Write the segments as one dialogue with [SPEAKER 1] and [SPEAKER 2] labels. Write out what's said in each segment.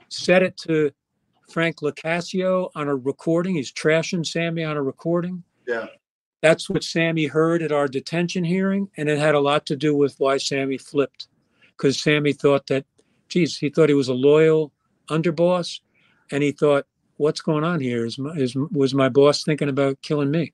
[SPEAKER 1] set it to Frank LoCascio on a recording. He's trashing Sammy on a recording.
[SPEAKER 2] Yeah.
[SPEAKER 1] That's what Sammy heard at our detention hearing, and it had a lot to do with why Sammy flipped. Because Sammy thought that, geez, he thought he was a loyal underboss, and he thought, what's going on here? Was my boss thinking about killing me?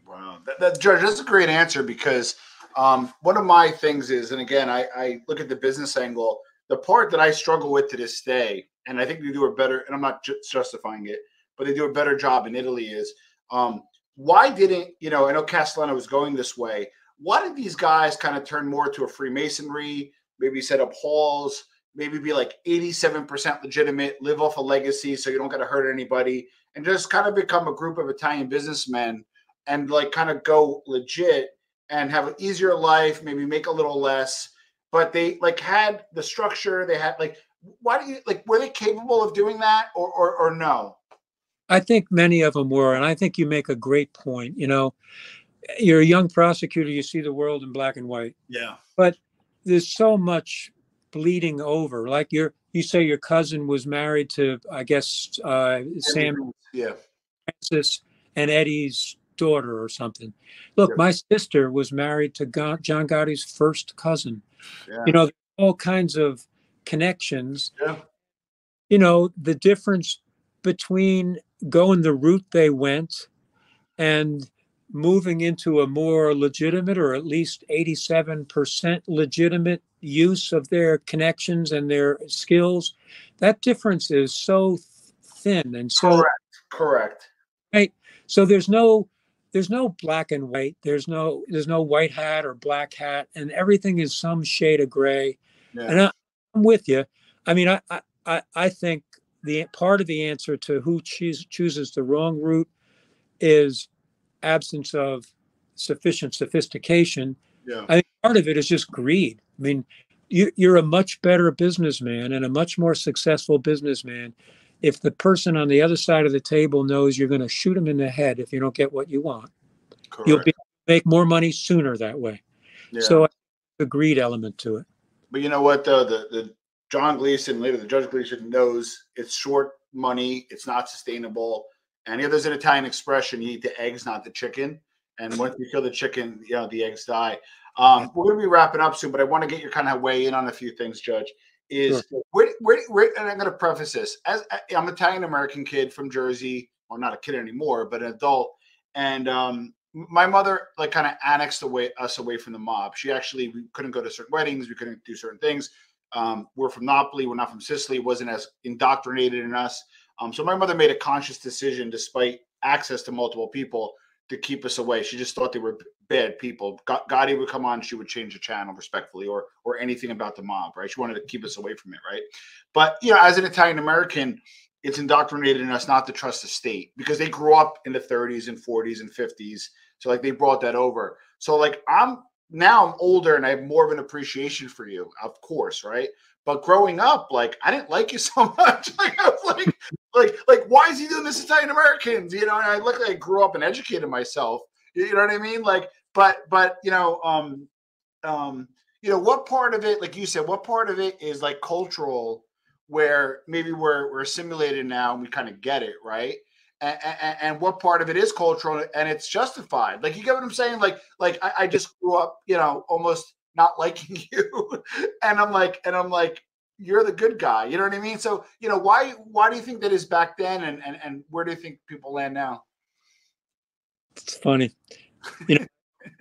[SPEAKER 2] Wow. Judge, that's a great answer because one of my things is, and again, I look at the business angle, the part that I struggle with to this day, and I think they do a better, and I'm not justifying it, but they do a better job in Italy is, why didn't, I know Castellano was going this way. Why did these guys kind of turn more to a Freemasonry, maybe set up halls, maybe be like 87% legitimate, live off a legacy so you don't got to hurt anybody, and just kind of become a group of Italian businessmen and like kind of go legit and have an easier life, maybe make a little less, but they like had the structure, they had like, why do you like, were they capable of doing that or no?
[SPEAKER 1] I think many of them were, and I think you make a great point. You're a young prosecutor, you see the world in black and white.
[SPEAKER 2] Yeah.
[SPEAKER 1] But there's so much bleeding over. Like you say your cousin was married to, I guess, Sam, Francis and Eddie's daughter or something. Look, my sister was married to John Gotti's first cousin.
[SPEAKER 2] Yeah.
[SPEAKER 1] All kinds of connections.
[SPEAKER 2] Yeah.
[SPEAKER 1] The difference between going the route they went and moving into a more legitimate, or at least 87% legitimate use of their connections and their skills, that difference is so thin and so
[SPEAKER 2] correct.
[SPEAKER 1] Right. So there's no black and white. There's no white hat or black hat, and everything is some shade of gray.
[SPEAKER 2] Yeah.
[SPEAKER 1] And I'm with you. I mean, I think the part of the answer to who chooses the wrong route is absence of sufficient sophistication.
[SPEAKER 2] Yeah.
[SPEAKER 1] I think part of it is just greed. I mean, you're a much better businessman and a much more successful businessman if the person on the other side of the table knows you're going to shoot him in the head if you don't get what you want.
[SPEAKER 2] Correct.
[SPEAKER 1] You'll make more money sooner that way.
[SPEAKER 2] Yeah.
[SPEAKER 1] So the greed element to it.
[SPEAKER 2] But you know what, though? The John Gleeson, later the Judge Gleeson, knows it's short money, it's not sustainable. And there's an Italian expression, you eat the eggs, not the chicken. And once you kill the chicken, the eggs die. We're going to be wrapping up soon, but I want to get your kind of weigh in on a few things, Judge. Sure. Where, and I'm going to preface this. As I'm an Italian-American kid from Jersey, well, not a kid anymore, but an adult. And my mother like kind of annexed us away from the mob. We couldn't go to certain weddings. We couldn't do certain things. We're from Napoli. We're not from Sicily. It wasn't as indoctrinated in us. So my mother made a conscious decision, despite access to multiple people, to keep us away. She just thought they were bad people. Gotti would come on, she would change the channel respectfully, or anything about the mob, right? She wanted to keep us away from it, right? But as an Italian American, it's indoctrinated in us not to trust the state because they grew up in the 30s and 40s and 50s. So like they brought that over. So like I'm older and I have more of an appreciation for you, of course, right? But growing up, like I didn't like you so much. Like I was like, why is he doing this to Italian Americans? And I look like I grew up and educated myself. You know what I mean? Like, but what part of it, like you said, what part of it is like cultural, where maybe we're assimilated now and we kind of get it, right? And what part of it is cultural and it's justified? Like, you get what I'm saying? Like I just grew up, almost not liking you, and I'm like, you're the good guy. You know what I mean? So, why do you think that is back then, and where do you think people land now?
[SPEAKER 1] It's funny,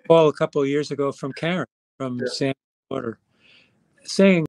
[SPEAKER 1] call a couple of years ago from Karen from Sam's daughter saying